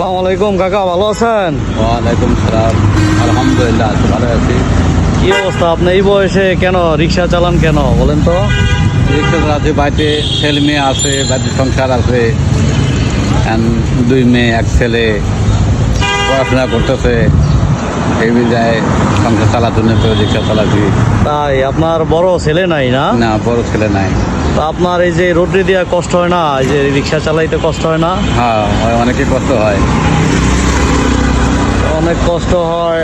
আসসালামু আলাইকুম কাকা, ভালো আছেন? ওয়ালাইকুম সালাম। আলহামদুলিল্লাহ ভালো আছি। কি অবস্থা? আপনি এই বয়সে কেন রিক্সা চালান কেন বলেন তো? রিক্সা আছে, বাড়িতে ছেলে মেয়ে আছে, বাড়িতে সংসার আছে, দুই মেয়ে এক ছেলে পড়াশোনা করতেছে, এই যায় সংসার চালার জন্য তো রিক্সা চালাচ্ছি। তাই আপনার বড় ছেলে নাই না? না, বড় ছেলে নাই। তো আপনার এই যে রোডে দিয়া কষ্ট হয় না? এই যে রিক্সা চালাইতে কষ্ট হয় না? হ্যাঁ, অনেকই কষ্ট হয়। অনেক কষ্ট হয়।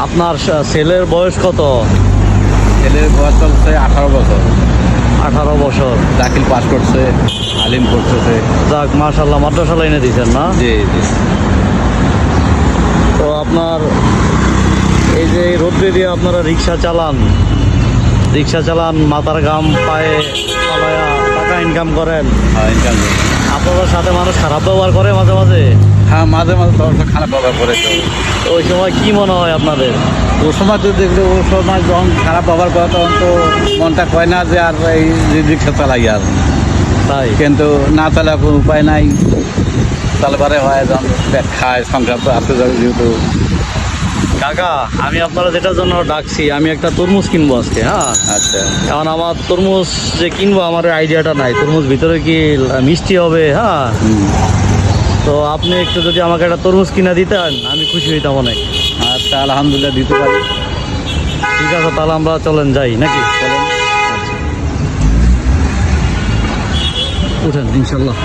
আপনার ছেলের বয়স কত? ছেলের বয়স চলছে 18 বছর। 18 বছর। দাখিল পাস করছে, আলিম করতেছে। যাক মাশাআল্লাহ, মাদ্রাসা লাইনে দিয়েছেন না? জি জি। তো আপনার এই যে রোদ্রে দিয়ে আপনারা রিক্সা চালান, মাথার ঘাম পায়ে চালায়া টাকা ইনকাম করেন। হ্যাঁ, ইনকাম। আপনাদের সাথে মানুষ খারাপ ব্যবহার করে মাঝে মাঝে? হ্যাঁ, মাঝে মাঝে তো খারাপ ব্যবহার করে। তো ওই সময় কি মনে হয় আপনাদের? ওই সময় তো দেখলে, ওই সময় যখন খারাপ ব্যবহার করে তখন তো মনটা কয় না যে আর এই রিক্সা চালাই আর। তাই কিন্তু না চালা কোনো উপায় নাই, চালবারে হয় যখন পেট খায়, সংসার তো আসতে যাবে যেহেতু। কাকা, আমি আপনারা যেটার জন্য ডাকছি, আমি একটা তরমুজ কিনবো আজকে। হ্যাঁ, আচ্ছা। কারণ আমার তরমুজ যে কিনবো আমার আইডিয়াটা নাই, তরমুজ ভিতরে কি মিষ্টি হবে? হ্যাঁ, তো আপনি একটু যদি আমাকে একটা তরমুজ কিনা দিতেন আমি খুশি হইতাম অনেক। আচ্ছা, আলহামদুলিল্লাহ দিতে পারি। ঠিক আছে, তাহলে আমরা চলেন যাই নাকি? চলেন। উঠেন ইনশাল্লাহ।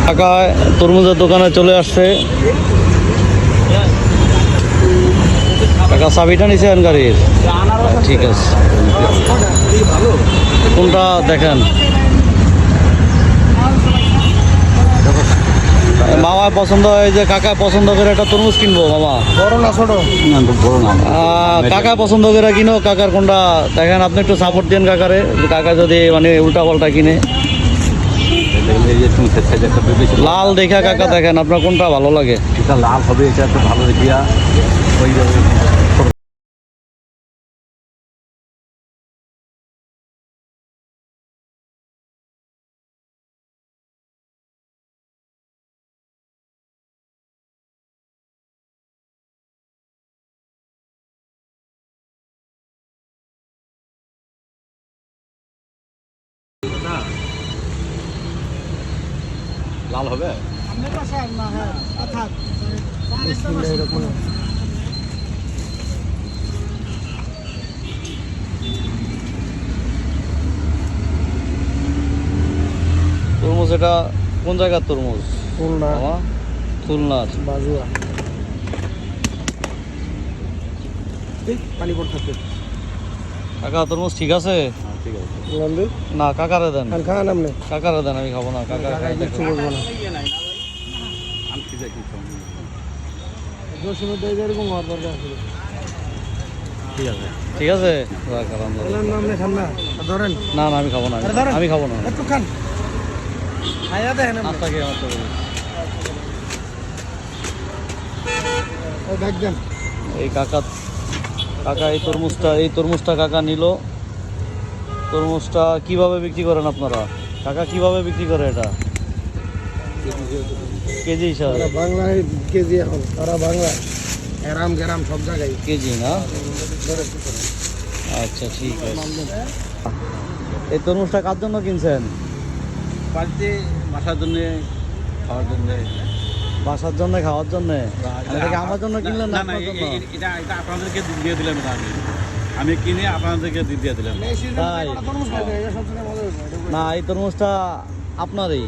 কাকা তরমুজের দোকানে চলে আসছে। কাকা চাবিটা নিছেন গাড়ির? ঠিক আছে, কোনটা দেখেন? মামা পছন্দ হয় যে কাকা পছন্দ করে একটা তরমুজ কিনবো। মামা বড় না ছোট? না, বড় না। কাকা পছন্দ করে কিনো, কাকার কোনটা দেখেন? আপনি একটু সাপোর্ট দেন কাকারে, কাকা যদি মানে উল্টা পাল্টা কিনে। লাল দেখা কাকা দেখেন আপনার কোনটা ভালো লাগে? এটা লাল হবে, এটা একটু ভালো দেখিয়া হয়ে যাবে। লাল হবে। তরমুজ এটা কোন জায়গার তরমুজ? খুলনা। খুলনার বাজুয়া। পানি পড়তে কাকা তরমুজ ঠিক আছে? ঠিক আছে। না কাকারে দেন, খান আপনি। কাকারে দেন, আমি খাবো না। কাকা কিচ্ছু বলবো না। এরকম হওয়ার দরকার ছিল। ঠিক আছে, ঠিক আছে। আপনি খান না, ধরেন। না না, আমি খাবো না, আমি খাবো না। একটু খান, খাইয়া দেখেন। নাস্তা খেয়ে মাত্র বলি। দেখ দেন। এই কাকা এই তরমুজটা কাকা নিল। তরমুজটা কিভাবে বিক্রি করেন আপনারা? কাকা কিভাবে বিক্রি করে এটা? কেজি হিসাবে? বাংলায় কেজি, এখন তারা বাংলায় গ্রাম সব জায়গায় কেজি না? আচ্ছা ঠিক আছে। এই তরমুজটা কার জন্য কিনছেন? বাড়িতে বাসার জন্য, খাওয়ার জন্য। বাসার জন্য, খাওয়ার জন্য? আমার জন্য কিনলেন না? এটা আপনাদেরকে দিয়ে দিলাম। আমি কিনে আপনাদেরকে দিয়ে দিলাম। তাই না, এই তরমুজটা আপনারই।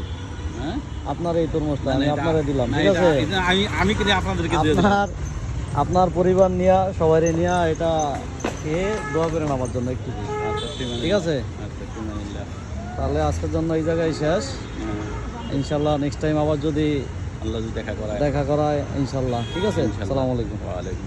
হ্যাঁ, আপনার এই তরমুজটা আমি আপনারে দিলাম। ঠিক আছে, আমি কিনে আপনাদেরকে দিয়ে দিলাম। আপনার পরিবার নিয়ে, সবাই নিয়ে এটা খেয়ে দোয়া করেন আমার জন্য একটু। ঠিক আছে, তাহলে আজকের জন্য এই জায়গায় শেষ। ইনশাল্লাহ নেক্সট টাইম আবার যদি আল্লাহ দেখা করায় ইনশাল্লাহ। ঠিক আছে, আসসালামু আলাইকুম। ওয়ালাইকুম।